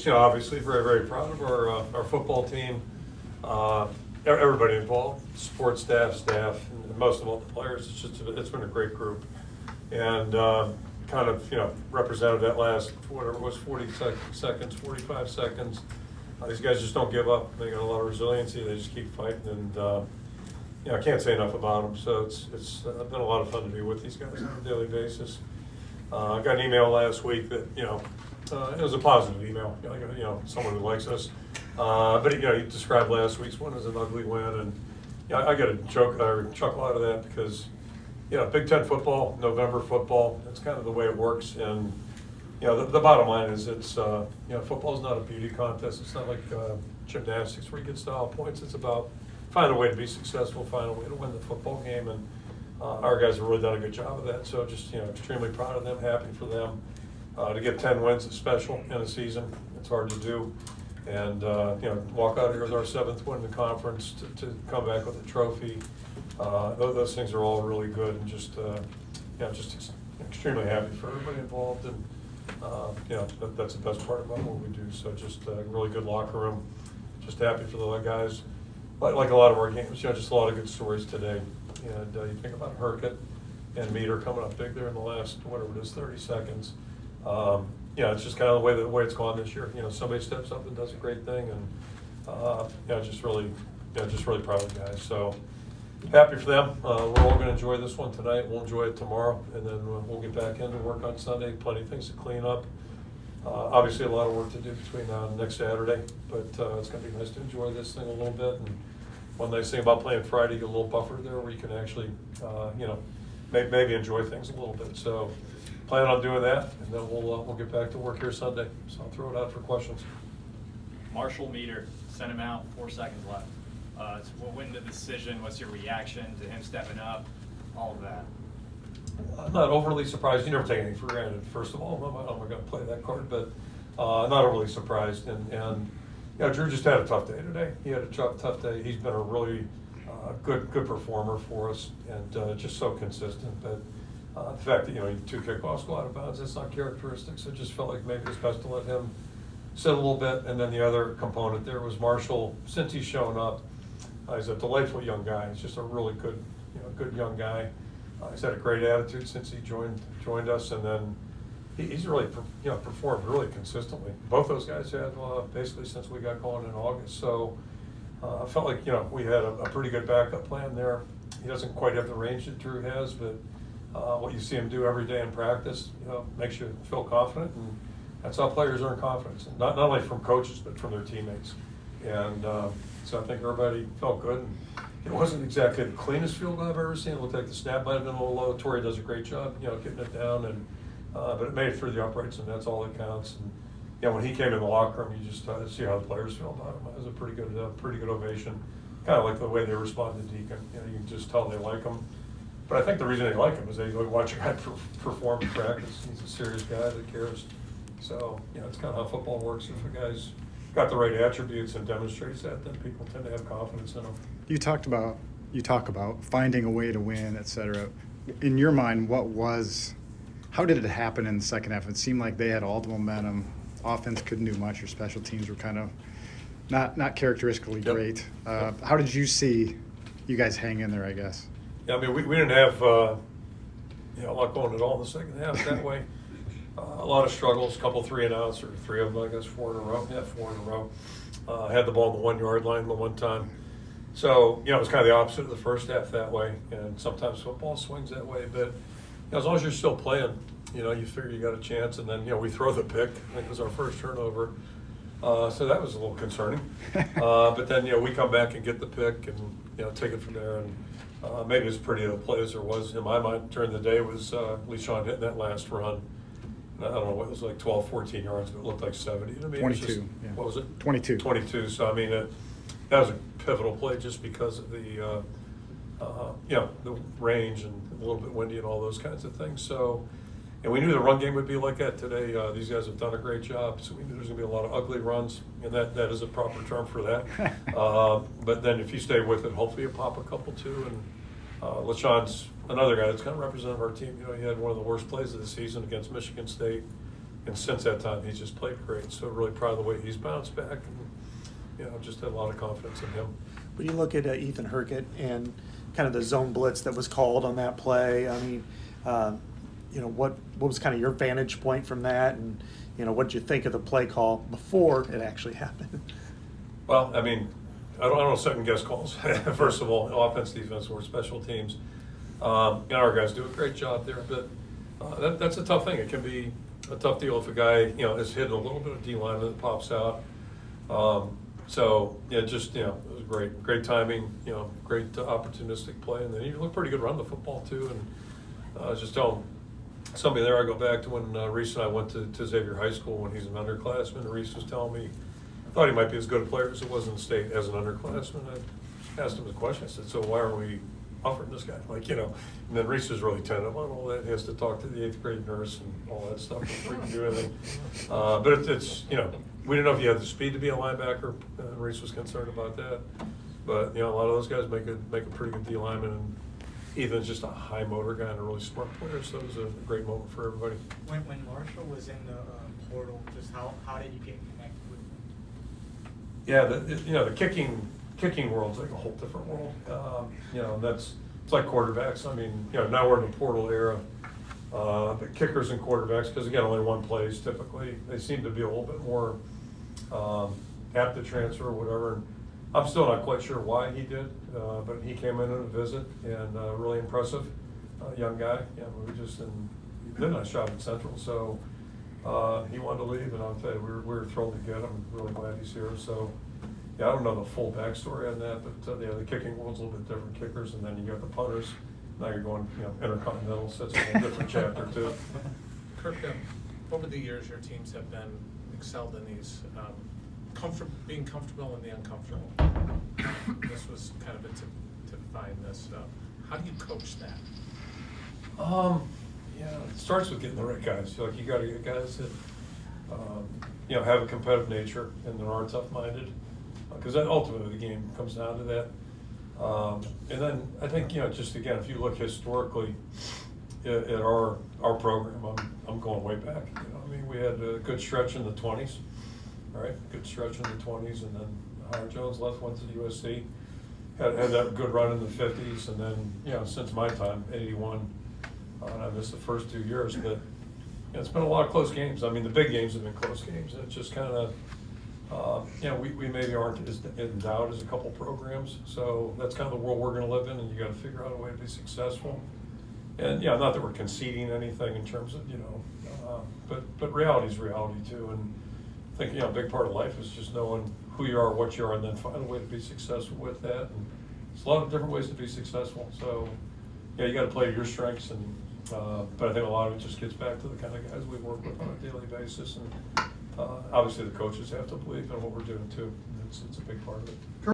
Obviously very, very proud of our football team. Everybody involved, support staff, and most of all the players. It's been a great group, and kind of represented that last whatever it was 45 seconds. These guys just don't give up. They got a lot of resiliency. They just keep fighting, and I can't say enough about them. So it's been a lot of fun to be with these guys on a daily basis. I got an email last week that it was a positive email. Someone who likes us. But you described last week's one as an ugly win, and I got a chuckle out of that because Big Ten football, November football, that's kind of the way it works. And the bottom line is it's football is not a beauty contest. It's not like gymnastics where you get style points. It's about find a way to be successful, find a way to win the football game, and our guys have really done a good job of that. So just extremely proud of them, happy for them. To get 10 wins is special in a season. It's hard to do. And, walk out here with our 7th win in the conference to come back with a trophy. Those things are all really good, and just extremely happy for everybody involved. And, that's the best part about what we do. So just a really good locker room. Just happy for the guys. Like a lot of our games, just a lot of good stories today. And you think about Herkett and Meter coming up big there in the last, 30 seconds. It's just kind of the way it's gone this year. Somebody steps up and does a great thing, and just really proud of the guys. So happy for them. We're all going to enjoy this one tonight. We'll enjoy it tomorrow, and then we'll get back into work on Sunday. Plenty of things to clean up. Obviously, a lot of work to do between now and next Saturday, but it's going to be nice to enjoy this thing a little bit. And one nice thing about playing Friday, you get a little buffer there where you can actually, maybe enjoy things a little bit. So plan on doing that, and then we'll get back to work here Sunday. So I'll throw it out for questions. Marshall Meter, sent him out, 4 seconds left. We'll win the decision. What's your reaction to him stepping up? All of that. I'm not overly surprised. You never take anything for granted, first of all. I'm not going to play that card, but not overly surprised. And Drew just had a tough day today. He had a tough day. He's been a really good performer for us, and just so consistent. But the fact that 2 kickoffs go out of bounds, that's not characteristic. So it just felt like maybe it's best to let him sit a little bit. And then the other component there was Marshall. Since he's shown up, he's a delightful young guy. He's just a really good young guy. He's had a great attitude since he joined us, and then he's really performed really consistently. Both those guys have basically since we got going in August. So I felt like we had a pretty good backup plan there. He doesn't quite have the range that Drew has, but what you see him do every day in practice, makes you feel confident, and that's how players earn confidence, and not only from coaches but from their teammates. And so I think everybody felt good. And it wasn't exactly the cleanest field goal I've ever seen. It looked like the snap might have been a little low. Torrey does a great job, getting it down, and but it made it through the uprights, and that's all that counts. And when he came in the locker room, you just see how the players feel about him. It was a pretty good ovation. Kind of like the way they responded to Deacon. You can just tell they like him. But I think the reason they like him is they watch a guy perform in practice. He's a serious guy that cares. So it's kind of how football works. If a guy's got the right attributes and demonstrates that, then people tend to have confidence in him. You talk about finding a way to win, et cetera. In your mind, how did it happen in the second half? It seemed like they had all the momentum. Offense couldn't do much. Your special teams were kind of not characteristically great. How did you see you guys hang in there, I guess? Yeah, I mean, we didn't have a lot going at all in the second half that way. A lot of struggles, a couple 3-and-outs, or 3 of them, I guess, 4 in a row. Yeah, 4 in a row. Had the ball on the 1-yard line the one time. So, it was kind of the opposite of the first half that way. And sometimes football swings that way. But as long as you're still playing, you figure you got a chance. And then, we throw the pick. I think it was our first turnover. So that was a little concerning. But then, we come back and get the pick and, take it from there. And maybe as pretty a play as there was in my mind during the day was LeSean hitting that last run. I don't know, it was like 12, 14 yards, but it looked like 70 to me. 22. Just, yeah. What was it? 22. 22. So, I mean, that was a pivotal play just because of the, the range and a little bit windy and all those kinds of things. So, and we knew the run game would be like that today. These guys have done a great job, so we knew there's going to be a lot of ugly runs, and that is a proper term for that. But then if you stay with it, hopefully you pop a couple too. And LeSean's another guy that's kind of represented our team. He had one of the worst plays of the season against Michigan State. And since that time, he's just played great. So really proud of the way he's bounced back, and just had a lot of confidence in him. When you look at Ethan Herkett and kind of the zone blitz that was called on that play, I mean, what was kind of your vantage point from that, and what did you think of the play call before it actually happened? Well, I mean, I don't second guess calls. First of all, offense, defense, or special teams. And our guys do a great job there, but that's a tough thing. It can be a tough deal if a guy is hitting a little bit of D line that pops out. So yeah, just it was great timing. Great opportunistic play, and then he looked pretty good run the football too. And I was just telling somebody there, I go back to when Reese and I went to Xavier High School when he's an underclassman. And Reese was telling me, I thought he might be as good a player as it was in the state as an underclassman. I asked him the question. I said, so why aren't we offering this guy? And then Reese is really tentative on all that. He has to talk to the 8th grade nurse and all that stuff before he can do anything. But it's we didn't know if he had the speed to be a linebacker. Reese was concerned about that. But a lot of those guys make a pretty good D lineman. And Ethan's just a high motor guy and a really smart player, so it was a great moment for everybody. When Marshall was in the portal, just how did you get connected with him? Yeah, the kicking world's like a whole different world. It's like quarterbacks. I mean, now we're in the portal era. But kickers and quarterbacks, because again, only one plays typically, they seem to be a little bit more apt to transfer or whatever. And I'm still not quite sure why he did, but he came in on a visit and really impressive young guy. He did a nice job at Central, so he wanted to leave, and I'll tell you, we're thrilled to get him. Really glad he's here. So. Yeah, I don't know the full backstory on that, but the kicking world's a little bit different. Kickers, and then you got the punters. Now you're going, intercontinental, so it's a whole different chapter too. Kirk, over the years, your teams have been excelled in these being comfortable in the uncomfortable. This was kind of to define this. How do you coach that? It starts with getting the right guys. You got to get guys that have a competitive nature and that aren't tough-minded. Because ultimately the game comes down to that. And then I think, just again, if you look historically at our program, I'm going way back. We had a good stretch in the 20s, right? Good stretch in the 20s, and then Howard Jones went to USC. Had that good run in the 50s, and then, since my time, 81, and I missed the first 2 years, but it's been a lot of close games. I mean, the big games have been close games, and it's just kind of, we maybe aren't as endowed as a couple programs, so that's kind of the world we're going to live in, and you got to figure out a way to be successful. And not that we're conceding anything in terms of but reality is reality too. And I think a big part of life is just knowing who you are, what you are, and then find a way to be successful with that. And there's a lot of different ways to be successful. So you got to play to your strengths, and but I think a lot of it just gets back to the kind of guys we work with on a daily basis, and obviously the coaches have to believe in what we're doing too. It's a big part of it.